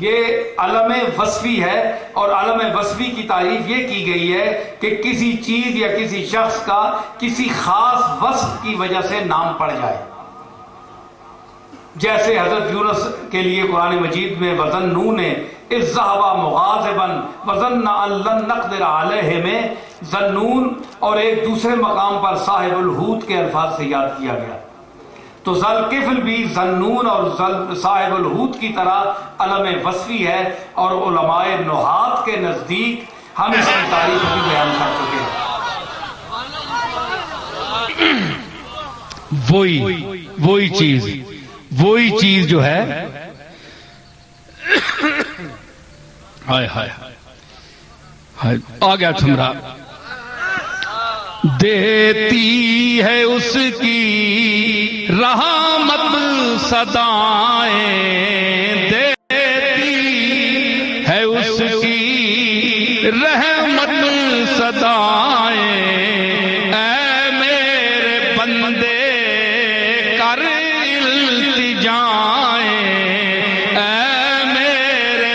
یہ علم وصفی ہے، اور علم وصفی کی تعریف یہ کی گئی ہے کہ کسی چیز یا کسی شخص کا کسی خاص وصف کی وجہ سے نام پڑ جائے. جیسے حضرت یونس کے لیے قرآن مجید میں وَظَنُّونَ اِذْ ذَهَبَ مُغَاضِبًا وَظَنَّ أَن لَّن نَّقْدِرَ عَلَيْهِ میں ذنون اور ایک دوسرے مقام پر صاحب الحوت کے الفاظ سے یاد کیا گیا. تو ذوالکفل بھی ذنون اور صاحب الحوت کی طرح علم وصفی ہے، اور علماء نحات کے نزدیک ہم اس کی تاریخ بھی بیان کر چکے ہیں. وہی چیز جو ہے آ گیا تھمرا، دیتی ہے اس کی رحمت صدائیں، دیتی ہے اس کی رحمت صدائیں، اے میرے بندے کر التجائیں، اے میرے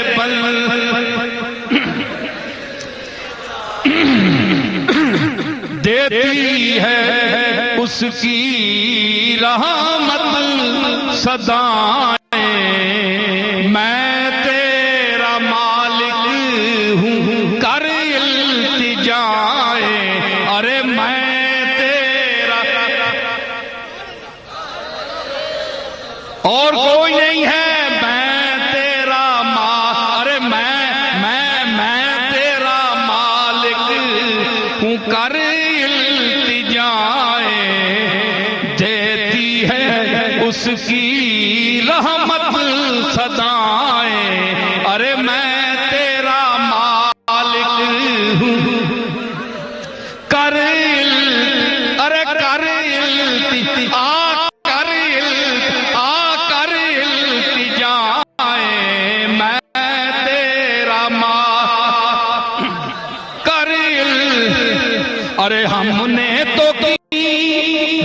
دیتی ہے اس کی رحمت صدائیں، میں تیرا مالک ہوں کر التجائیں، ارے میں تیرا اور کوئی نہیں ہے، میں تیرا ارے میں تیرا مالک ہوں کر اس کی رحمت صدائیں، ارے میں تیرا مالک ہوں کر ارے کر التجائیں، میں تیرا کر ارے ہم نے تو کی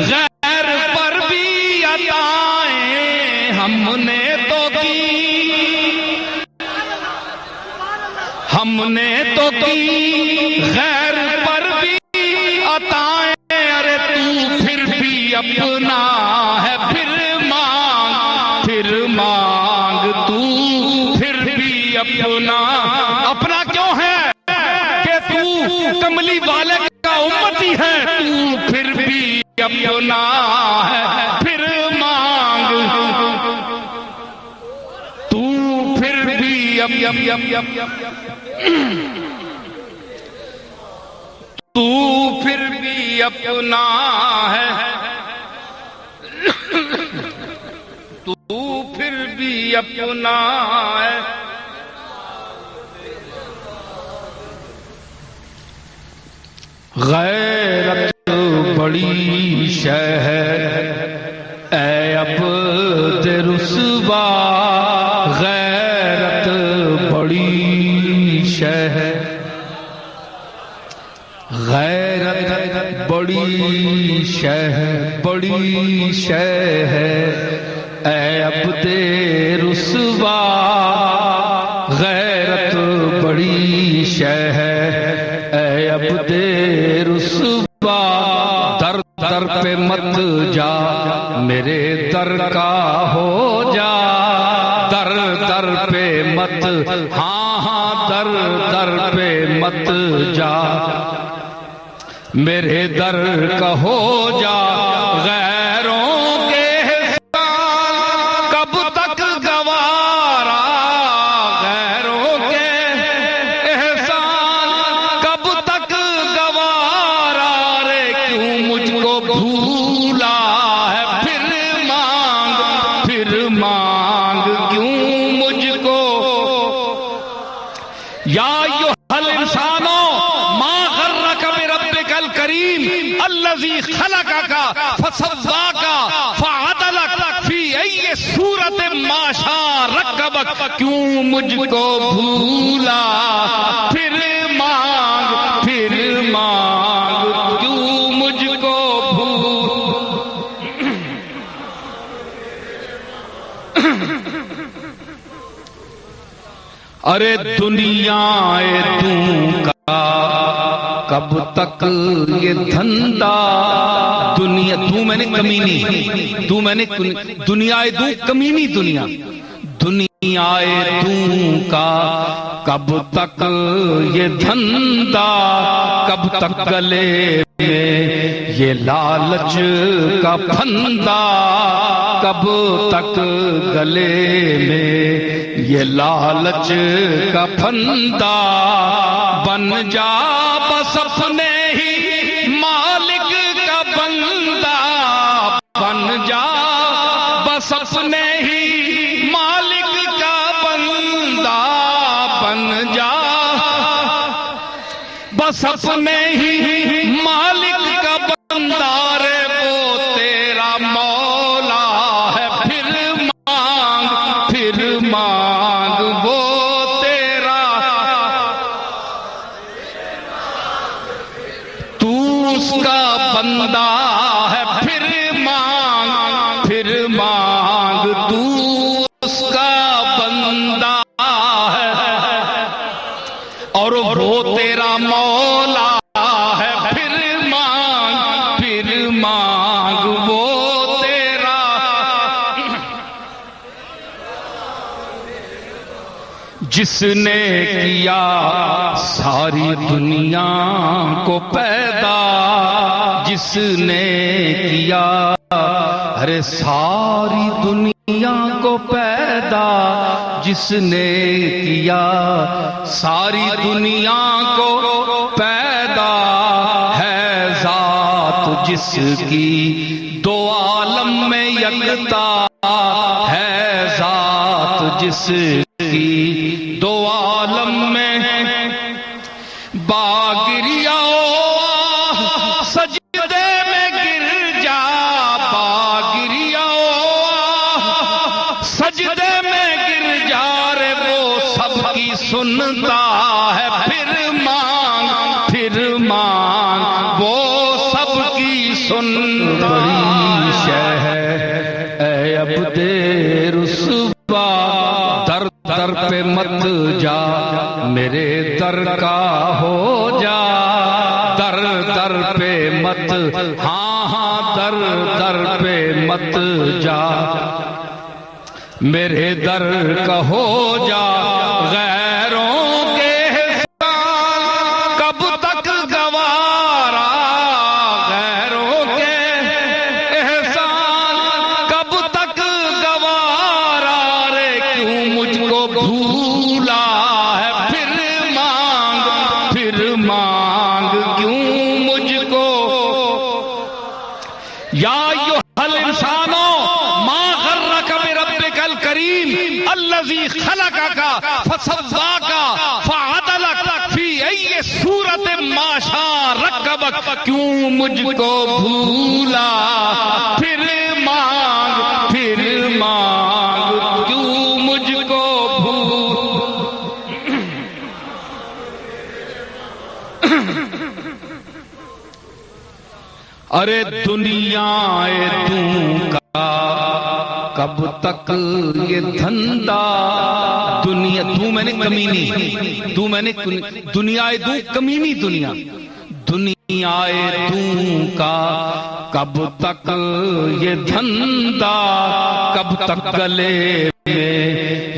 غیر پر بھی عطائیں، ہم نے تو کی غیر پر بھی عطائیں، ارے تو پھر بھی اپنا ہے پھر مانگ تو پھر بھی اپنا کیوں ہے کہ تو کملی والے کا امتی ہے، تو پھر بھی اپنا ہے پھر مانگ، تو پھر بھی تو پھر بھی اپنا ہے، تو پھر بھی اپنا ہے. غیرت بڑی شے ہے اے عبد رسوا، غیرت بڑی شے ہے، غیرت بڑی شے ہے، بڑی شے ہے اے عبد رسوا، غیرت بڑی شے ہے اے عبد رسوا، در در پہ مت جا میرے در کا ہو جا، در در پہ مت ہاں در در پہ مت جا میرے در کا ہو جا، غیروں کے احسان کب تک گوارا، غیروں کے احسان کب تک گوارا، رے کیوں مجھ کو بھولا ہے پھر مانگ کیوں مجھ کو، یا ایھا الانسانو ما غرک بربک الکریم الذی خلقک فسواک فعدلک فی ای صورت ما شاء رکبک، کیوں مجھ کو بھولا پھر مانگ کیوں مجھ کو ارے دنیا دوں کا کب تک یہ دھندا، دنیا دوں میں نے کمینی، دوں میں نے دنیا دوں کمینی، دنیا دنیا دوں کا کب تک یہ دھندا، کب تک گلے میں یہ لالچ کا پھندا، کب تک گلے میں یہ لالچ کا پھندا، بن جا بس اپنے ہی مالک کا بندہ، بن جا بس اپنے ہی مالک کا بندہ، بن جا بس اپنے ہی مالک کا بندہ، رے وہ تیرا مولا ہے، پھر مانگ وہ تیرا، تو اس کا بندہ ہے، پھر مانگ تو اس کا بندہ ہے، اور وہ تیرا مولا ہے، پھر مانگ وہ تیرا، جس نے کیا ساری دنیا کو پیدا، جس نے کیا ارے ساری دنیا کو پیدا، جس نے کیا ساری دنیا کو پیدا، ہے ذات جس کی دو عالم میں یکتا، ہے ذات جس کی دو عالم میں، باگریا سجدے میں گر جا، باگریا سجدے میں گر جا، رے وہ سب کی سنتا ہے، پھر مانگ وہ سب کی سنتا، اے عبد رسوا در در پہ مت جا، میرے در کا ہو جا، در در پہ مت، ہاں در در پہ مت جا، میرے در کا ہو جا، غیروں کے احسان کب تک گوارا، غیروں کے احسان کب تک گوارا، رے کیوں مجھ کو بھولا ہے، پھر مانگ کیوں مجھ کو، یا ایھا الانسانو ما غرک بربک الکریم الذی خلقک فسواک فعدلک فی ای صورت ما شاء رکبک، کیوں مجھ کو بھولا، پھر مانگ کیوں مجھ کو ارے دنیا دوں کا کب تک یہ دھندا، دنیا دوں میں نے کمینی، دوں میں نے دنیا دوں کمینی، دنیا دنیا دوں کا کب تک یہ دھندا، کب تک گلے میں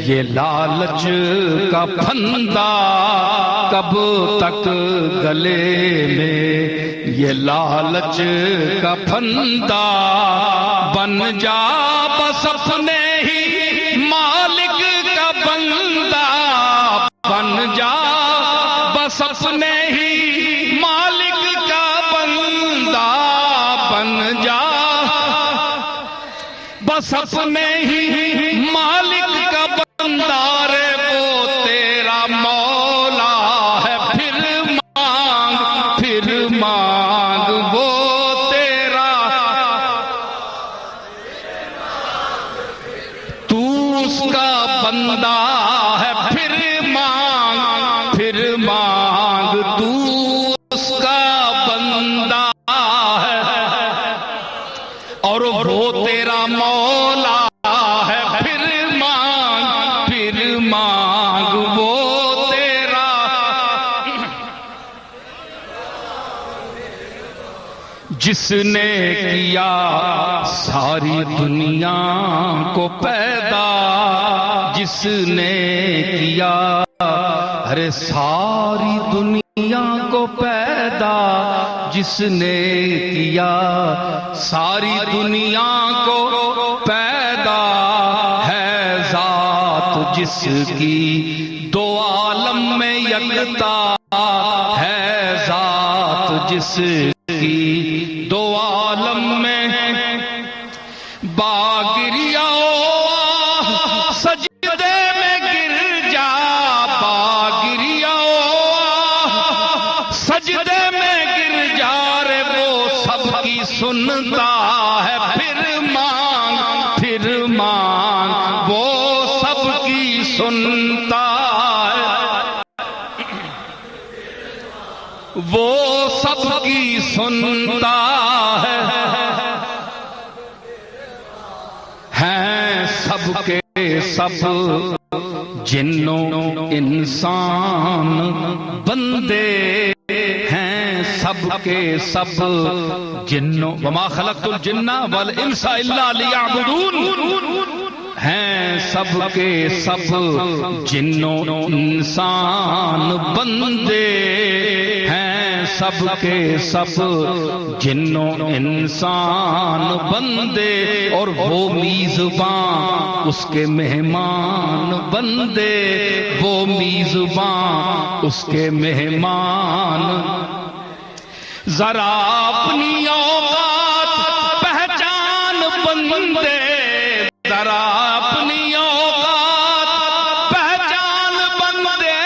یہ لالچ کا پھندا، کب تک گلے میں یہ لالچ کا پھندا، بن جا بس اپنے ہی مالک کا بندہ، بن جا بس اپنے ہی مالک کا بندہ، بن جا بس اپنے ہی مالک کا بندہ، رے وہ تیرا مولا ہے، پھر مانگ وہ تیرا، تو اس کا بندہ ہے، پھر مانگ تو اس کا بندہ ہے، اور وہ تیرا مولا جس نے کیا ساری دنیا کو پیدا، جس نے کیا ارے ساری دنیا کو پیدا، جس نے کیا ساری دنیا کو پیدا، ہے ذات جس کی دو عالم میں یکتا، ہے ذات جس کی دو عالم میں باگریا سجدے میں گر جا، باگریا سجدے میں گر جا رے، وہ سب کی سنتا ہے، پھر مانگ وہ سب کی سنتا ہے، وہ سب کی سنتا ہے، ہیں سب کے سب جنوں انسان بندے، ہیں سب کے سب جنوں، وما خلقت الجن والانس الا لیعبدون، ہیں سب کے سب جنوں انسان بندے، ہیں سب کے سب جنوں انسان بندے، اور وہ میزبان اس کے مہمان بندے، وہ میزبان اس کے مہمان، ذرا اپنی اوقات پہچان بندے، ذرا اپنی اوقات پہچان بندے،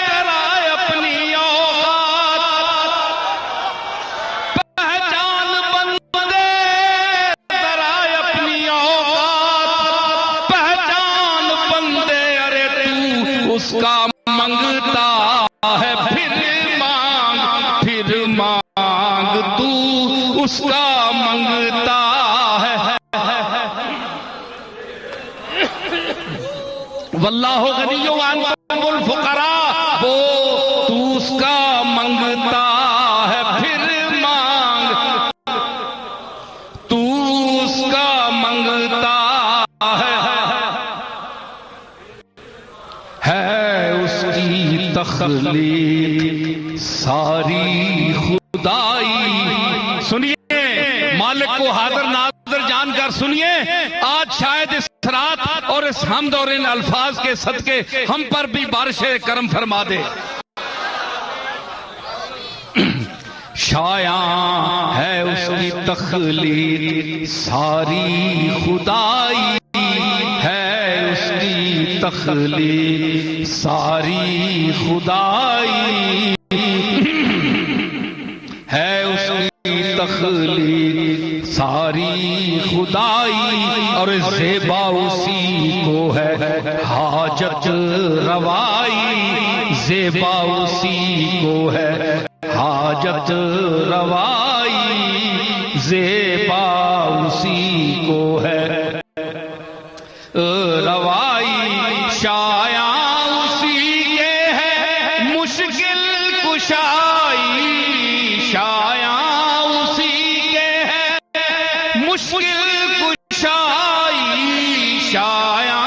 ذرا اپنی اوقات پہچان بندے، ذرا اپنی اوقات پہچان بندے، ارے تو اس کا منگتا ہے، پھر مانگ تو اس کا منگتا ہے، واللہ غنی وانتم الفقراء، وہ تو اس کا منگتا ہے، پھر مانگ تو اس کا منگتا ہے اس کی تخلیق ساری خدائی۔ سنیے مالک کو حاضر ناظر جان کر سنیے، آج شاید اس رات اور اس حمد اور ان الفاظ کے صدقے ہم پر بھی بارش کرم فرما دے۔ شایاں ہے اس کی تخلیق ساری خدائی، ہے اس کی تخلیق ساری خدائی، ہے اس کی تخلیق ساری خدائی، اور زیبا اسی کو ہے حاجت روائی، زیبا اسی کو ہے حاجت روائی، زیبا اسی کو ہے روائی، شایاں اسی کے ہے مشکل کشائی، شایاں اسی کے ہے مشکل کشائی، شایاں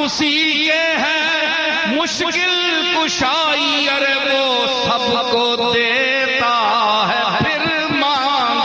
اسی کے ہے مشکل کشائی، ارے وہ سب کو دیتا ہے، پھر مانگ